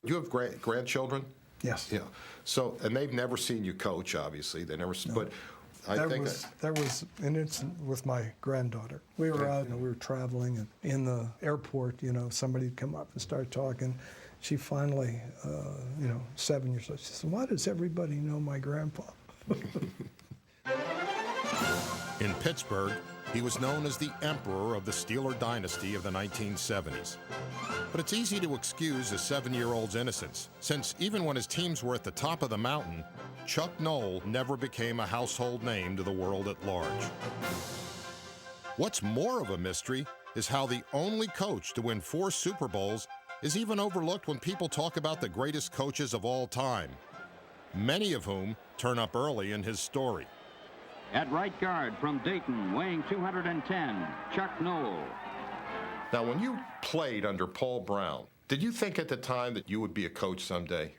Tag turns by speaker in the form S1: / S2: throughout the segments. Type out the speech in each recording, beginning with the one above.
S1: You have grandchildren?
S2: Yes.
S1: Yeah. So, and they've never seen you coach, obviously. They never,
S2: No.
S1: but
S2: There was an incident with my granddaughter. We were out, we were traveling, and in the airport, somebody would come up and start talking. She finally, 7 years old, she said, "Why does everybody know my grandpa?"
S3: In Pittsburgh, he was known as the emperor of the Steeler dynasty of the 1970s. But it's easy to excuse a 7-year-old's innocence, since even when his teams were at the top of the mountain, Chuck Knoll never became a household name to the world at large. What's more of a mystery is how the only coach to win 4 Super Bowls is even overlooked when people talk about the greatest coaches of all time, many of whom turn up early in his story.
S4: At right guard from Dayton, weighing 210, Chuck Knoll.
S1: Now, when you played under Paul Brown, did you think at the time that you would be a coach someday?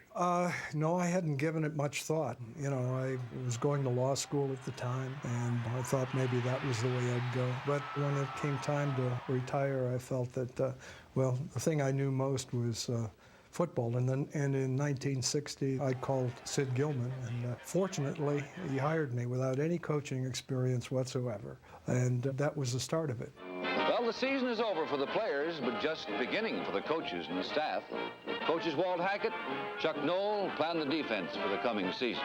S2: No, I hadn't given it much thought. I was going to law school at the time, and I thought maybe that was the way I'd go. But when it came time to retire, I felt that, the thing I knew most was football. And in 1960, I called Sid Gilman, and fortunately, he hired me without any coaching experience whatsoever. And that was the start of it.
S5: Well, the season is over for the players, but just beginning for the coaches and the staff. Coaches Walt Hackett, Chuck Knoll plan the defense for the coming season.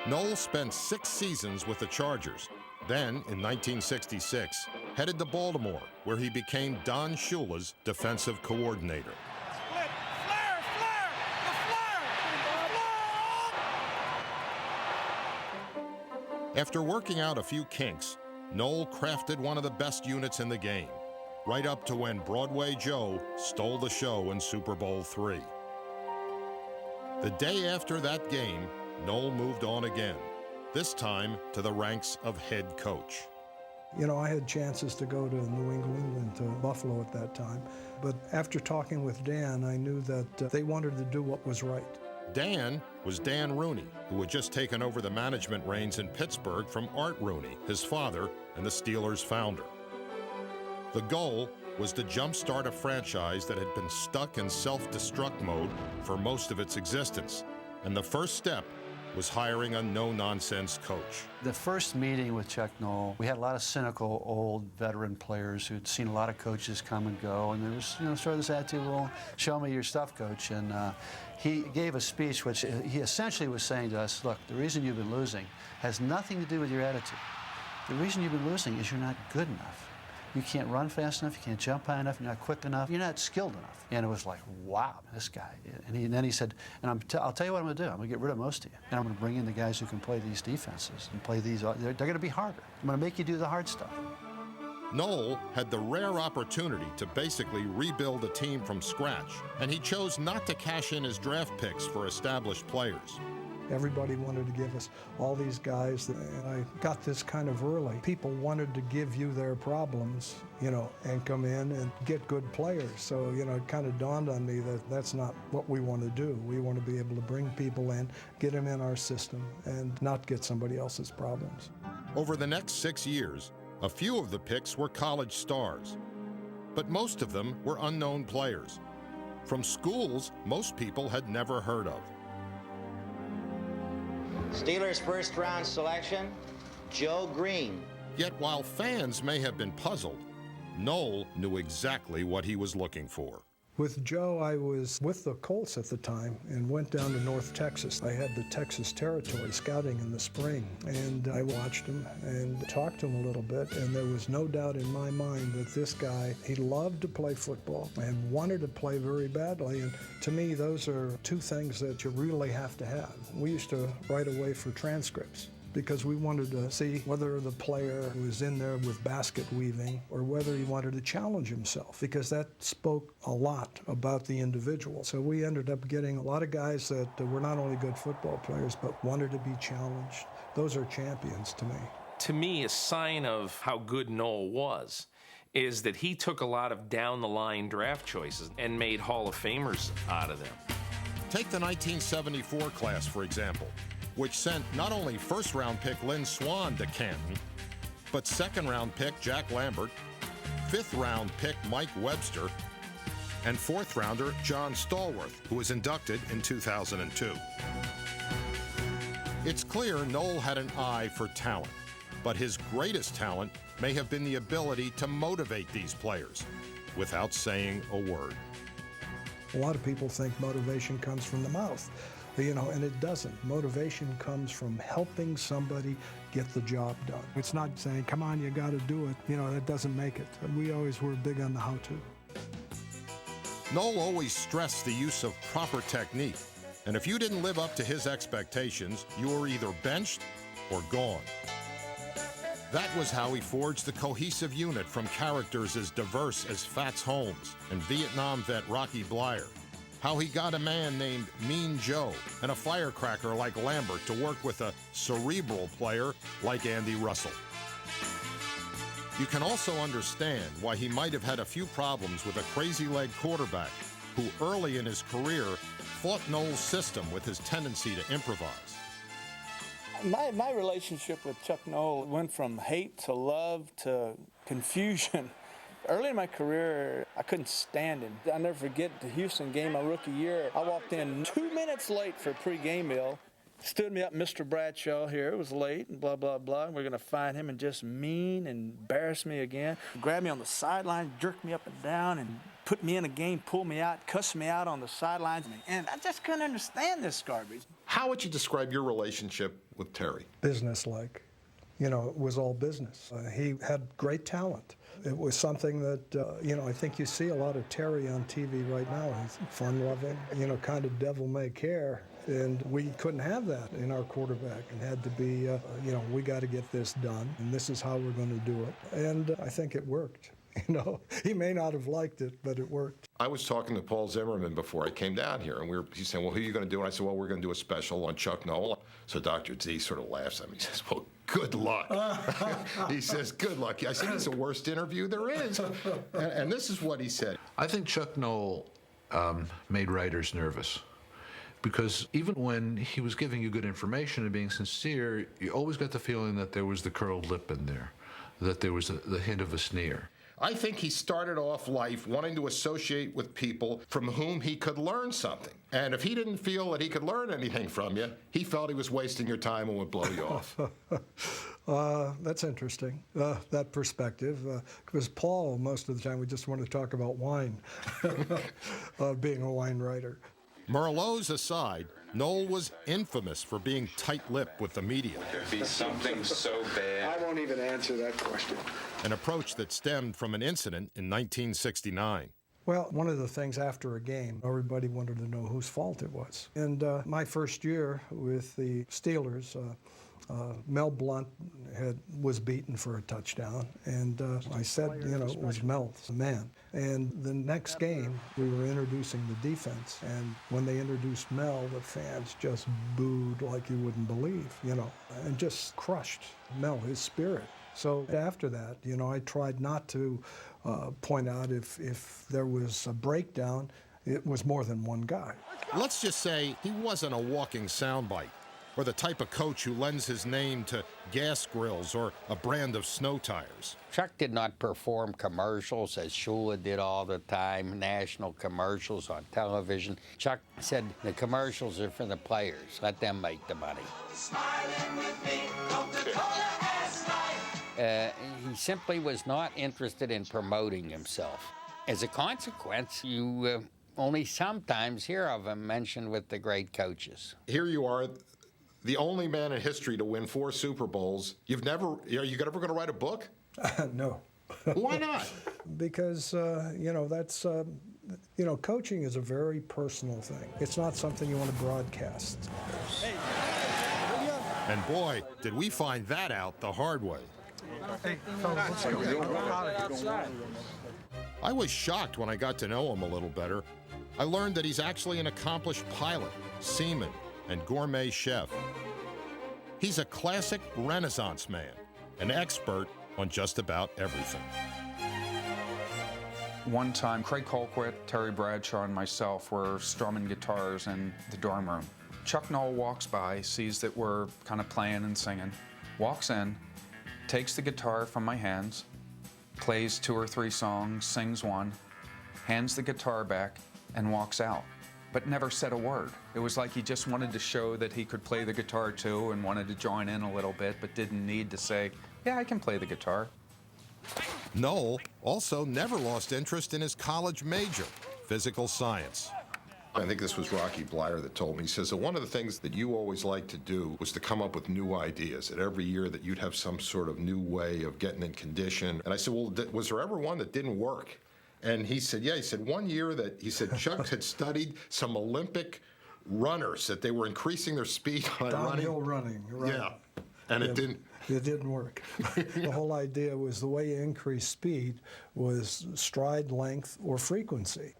S3: Knoll spent 6 seasons with the Chargers. Then, in 1966, headed to Baltimore, where he became Don Shula's defensive coordinator.
S6: Split, flare, the flare!
S3: After working out a few kinks, Knoll crafted one of the best units in the game, right up to when Broadway Joe stole the show in Super Bowl III. The day after that game, Knoll moved on again, this time to the ranks of head coach.
S2: I had chances to go to New England and to Buffalo at that time, but after talking with Dan, I knew that they wanted to do what was right.
S3: Dan was Dan Rooney, who had just taken over the management reins in Pittsburgh from Art Rooney, his father and the Steelers' founder. The goal was to jumpstart a franchise that had been stuck in self-destruct mode for most of its existence, and the first step was hiring a no-nonsense coach.
S7: The first meeting with Chuck Knoll, we had a lot of cynical, old, veteran players who'd seen a lot of coaches come and go, and there was, sort of this attitude, well, show me your stuff, coach. And he gave a speech which he essentially was saying to us, look, the reason you've been losing has nothing to do with your attitude. The reason you've been losing is you're not good enough. You can't run fast enough, you can't jump high enough, you're not quick enough, you're not skilled enough. And it was like, wow, this guy. And then he said, and I'll tell you what I'm going to do. I'm going to get rid of most of you. And I'm going to bring in the guys who can play these defenses and play these. They're going to be harder. I'm going to make you do the hard stuff.
S3: Knoll had the rare opportunity to basically rebuild a team from scratch, and he chose not to cash in his draft picks for established players.
S2: Everybody wanted to give us all these guys, and I got this kind of early. People wanted to give you their problems, and come in and get good players. So, it kind of dawned on me that that's not what we want to do. We want to be able to bring people in, get them in our system, and not get somebody else's problems.
S3: Over the next 6 years, a few of the picks were college stars, but most of them were unknown players from schools most people had never heard of.
S8: Steelers' first-round selection, Joe Green.
S3: Yet while fans may have been puzzled, Knoll knew exactly what he was looking for.
S2: With Joe, I was with the Colts at the time and went down to North Texas. I had the Texas territory scouting in the spring, and I watched him and talked to him a little bit, and there was no doubt in my mind that this guy, he loved to play football and wanted to play very badly, and to me, those are 2 things that you really have to have. We used to write away for transcripts, because we wanted to see whether the player was in there with basket weaving or whether he wanted to challenge himself, because that spoke a lot about the individual. So we ended up getting a lot of guys that were not only good football players but wanted to be challenged. Those are champions to me.
S9: To me, a sign of how good Knoll was is that he took a lot of down-the-line draft choices and made Hall of Famers out of them.
S3: Take the 1974 class, for example, which sent not only first-round pick Lynn Swann to Canton, but second-round pick Jack Lambert, fifth-round pick Mike Webster, and fourth-rounder John Stallworth, who was inducted in 2002. It's clear Knoll had an eye for talent, but his greatest talent may have been the ability to motivate these players without saying a word.
S2: A lot of people think motivation comes from the mouth, and it doesn't. Motivation comes from helping somebody get the job done. It's not saying, come on, you got to do it. That doesn't make it. We always were big on the how-to.
S3: Knoll always stressed the use of proper technique, and if you didn't live up to his expectations, you were either benched or gone. That was how he forged the cohesive unit from characters as diverse as Fats Holmes and Vietnam vet Rocky Blyer. How he got a man named Mean Joe and a firecracker like Lambert to work with a cerebral player like Andy Russell. You can also understand why he might have had a few problems with a crazy-legged quarterback who early in his career fought Knoll's system with his tendency to improvise.
S6: My relationship with Chuck Knoll went from hate to love to confusion. Early in my career, I couldn't stand him. I'll never forget the Houston game my rookie year. I walked in 2 minutes late for a pregame meal. Stood me up, Mr. Bradshaw here. It was late and blah, blah, blah. We're going to find him and just mean and embarrass me again. Grabbed me on the sideline, jerked me up and down, and put me in a game, pulled me out, cussed me out on the sidelines. And I just couldn't understand this garbage.
S1: How would you describe your relationship with Terry?
S2: Business-like. It was all business. He had great talent. It was something that, I think you see a lot of Terry on TV right now. He's fun-loving, kind of devil-may-care. And we couldn't have that in our quarterback. It had to be, we got to get this done, and this is how we're going to do it. And I think it worked. He may not have liked it, but it worked.
S1: I was talking to Paul Zimmerman before I came down here, and he's saying, well, who are you going to do? And I said, well, we're going to do a special on Chuck Knoll. So Dr. Z sort of laughs at me. He says, well, good luck. He says, good luck. I said, it's the worst interview there is. And this is what he said.
S10: I think Chuck Knoll made writers nervous. Because even when he was giving you good information and being sincere, you always got the feeling that there was the curled lip in there, that there was the hint of a sneer.
S1: I think he started off life wanting to associate with people from whom he could learn something. And if he didn't feel that he could learn anything from you, he felt he was wasting your time and would blow you off.
S2: That's interesting, that perspective. Because Paul, most of the time, we just want to talk about wine, being a wine writer.
S3: Merlots aside, Knoll was infamous for being tight-lipped with the media.
S11: There'd be something so bad.
S12: I won't even answer that question.
S3: An approach that stemmed from an incident in 1969.
S2: Well, one of the things after a game, everybody wanted to know whose fault it was. And my first year with the Steelers, Mel Blount was beaten for a touchdown, and I said, it was Mel's man. And the next game, we were introducing the defense, and when they introduced Mel, the fans just booed like you wouldn't believe, and just crushed Mel, his spirit. So after that, I tried not to point out if there was a breakdown, it was more than one guy.
S3: Let's just say he wasn't a walking soundbite, or the type of coach who lends his name to gas grills or a brand of snow tires.
S13: Chuck did not perform commercials as Shula did all the time, national commercials on television. Chuck said the commercials are for the players. Let them make the money. He simply was not interested in promoting himself. As a consequence, you only sometimes hear of him mentioned with the great coaches.
S1: Here you are, the only man in history to win 4 Super Bowls. Are you ever going to write a book?
S2: No.
S1: Why not?
S2: Because, that's, coaching is a very personal thing. It's not something you want to broadcast.
S3: And boy, did we find that out the hard way.
S12: Hey, let's go.
S3: I was shocked when I got to know him a little better. I learned that he's actually an accomplished pilot, seaman, and gourmet chef. He's a classic Renaissance man, an expert on just about everything.
S14: One time, Craig Colquitt, Terry Bradshaw, and myself were strumming guitars in the dorm room. Chuck Knoll walks by, sees that we're kind of playing and singing, walks in, takes the guitar from my hands, plays 2 or 3 songs, sings one, hands the guitar back, and walks out, but never said a word. It was like he just wanted to show that he could play the guitar too and wanted to join in a little bit, but didn't need to say, yeah, I can play the guitar.
S3: Knoll also never lost interest in his college major, physical science.
S1: I think this was Rocky Blyer that told me. He says that one of the things that you always liked to do was to come up with new ideas. That every year that you'd have some sort of new way of getting in condition. And I said, well, was there ever one that didn't work? And he said, yeah. He said one year that he said Chuck had studied some Olympic runners that they were increasing their speed on
S2: Downhill running. Right.
S1: Yeah, and it didn't.
S2: It didn't work. The whole idea was the way you increase speed was stride length or frequency.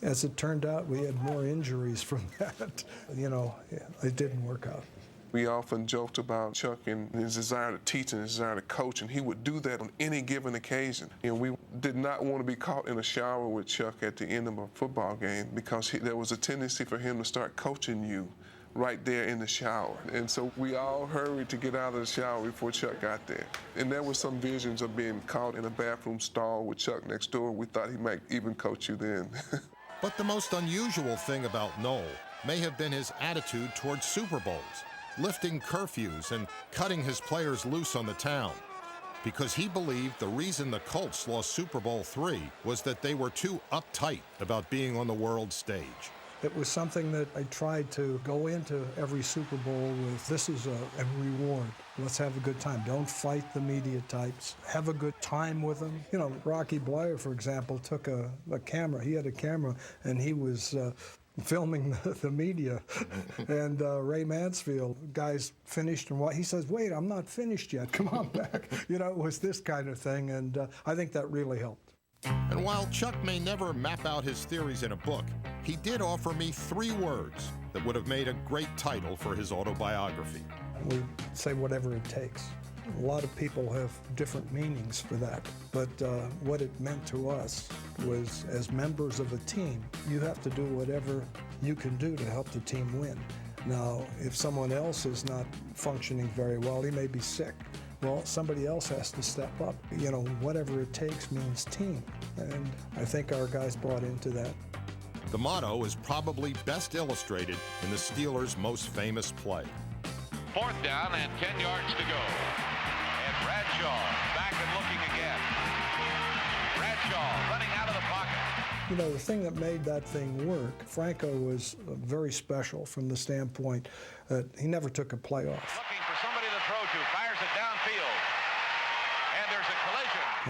S2: As it turned out, we had more injuries from that. It didn't work out.
S15: We often joked about Chuck and his desire to teach and his desire to coach, and he would do that on any given occasion. We did not want to be caught in a shower with Chuck at the end of a football game because there was a tendency for him to start coaching you right there in the shower. And so we all hurried to get out of the shower before Chuck got there. And there were some visions of being caught in a bathroom stall with Chuck next door. We thought he might even coach you then.
S3: But the most unusual thing about Knoll may have been his attitude towards Super Bowls, lifting curfews and cutting his players loose on the town, because he believed the reason the Colts lost Super Bowl III was that they were too uptight about being on the world stage.
S2: It was something that I tried to go into every Super Bowl with, this is a reward. Let's have a good time. Don't fight the media types. Have a good time with them. Rocky Blyer, for example, took a camera. He had a camera, and he was filming the media. And Ray Mansfield, guys finished, and he says, wait, I'm not finished yet. Come on back. It was this kind of thing, and I think that really helped.
S3: And while Chuck may never map out his theories in a book, he did offer me 3 words that would have made a great title for his autobiography.
S2: We say whatever it takes. A lot of people have different meanings for that, but what it meant to us was, as members of a team, you have to do whatever you can do to help the team win. Now, if someone else is not functioning very well, he may be sick. Well, somebody else has to step up. Whatever it takes means team. And I think our guys bought into that.
S3: The motto is probably best illustrated in the Steelers' most famous play.
S5: 4th down and 10 yards to go. And Bradshaw back and looking again. Bradshaw running out of the pocket.
S2: The thing that made that thing work, Franco was very special from the standpoint that he never took a play off.
S5: Looking for somebody to throw to, fires it downfield. And there's a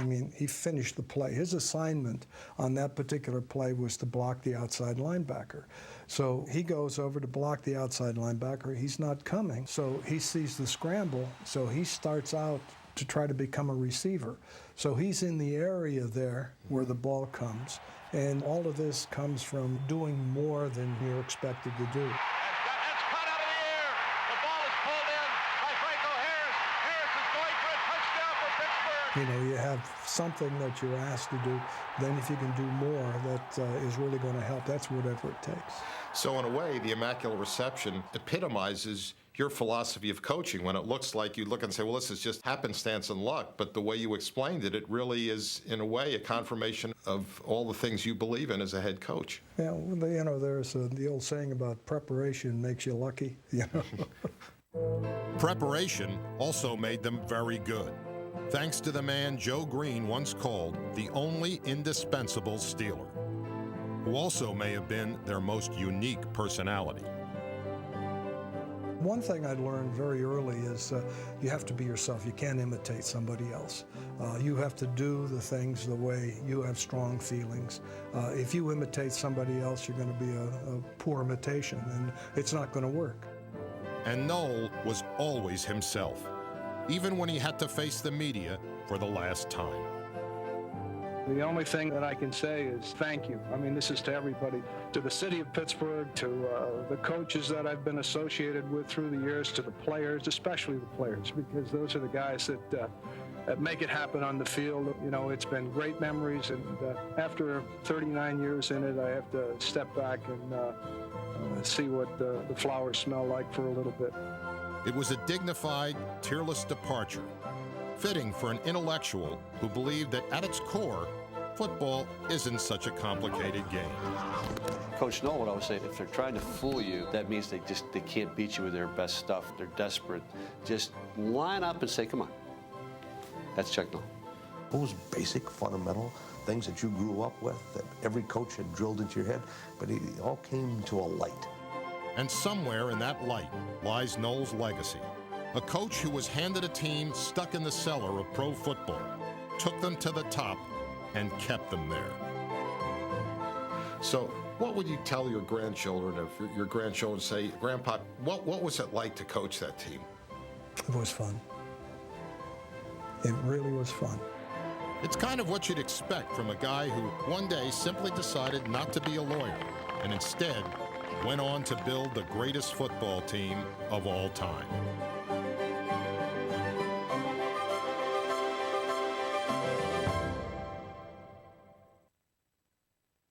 S5: collision.
S2: He finished the play. His assignment on that particular play was to block the outside linebacker. So he goes over to block the outside linebacker. He's not coming, so he sees the scramble, so he starts out to try to become a receiver. So he's in the area there where the ball comes, and all of this comes from doing more than you're expected to do.
S5: That's caught out of the air. The ball is pulled in by Franco Harris. Harris is going for a touchdown for Pittsburgh.
S2: You have something that you're asked to do. Then if you can do more, that is really going to help. That's whatever it takes.
S1: So in a way, the Immaculate Reception epitomizes your philosophy of coaching when it looks like you look and say, well, this is just happenstance and luck. But the way you explained it, it really is, in a way, a confirmation of all the things you believe in as a head coach.
S2: Yeah, there's the old saying about preparation makes you lucky.
S3: Preparation also made them very good, thanks to the man Joe Green once called the only indispensable Steeler, who also may have been their most unique personality.
S2: One thing I learned very early is you have to be yourself. You can't imitate somebody else. You have to do the things the way you have strong feelings. If you imitate somebody else, you're going to be a poor imitation, and it's not going to work.
S3: And Knoll was always himself, even when he had to face the media for the last time.
S12: The only thing that I can say is thank you. This is to everybody, to the city of Pittsburgh, to the coaches that I've been associated with through the years, to the players, especially the players, because those are the guys that make it happen on the field. It's been great memories, and after 39 years in it, I have to step back and see what the flowers smell like for a little bit.
S3: It was a dignified, tearless departure, fitting for an intellectual who believed that at its core, football isn't such a complicated game.
S16: Coach Knoll would always say, if they're trying to fool you, that means they can't beat you with their best stuff. They're desperate. Just line up and say, come on. That's Chuck Knoll.
S17: Those basic, fundamental things that you grew up with, that every coach had drilled into your head, but it all came to a light.
S3: And somewhere in that light lies Knoll's legacy. A coach who was handed a team stuck in the cellar of pro football, took them to the top, and kept them there.
S1: So what would you tell your grandchildren if your grandchildren say, Grandpa, what was it like to coach that team?
S2: It was fun. It really was fun.
S3: It's kind of what you'd expect from a guy who one day simply decided not to be a lawyer and instead went on to build the greatest football team of all time.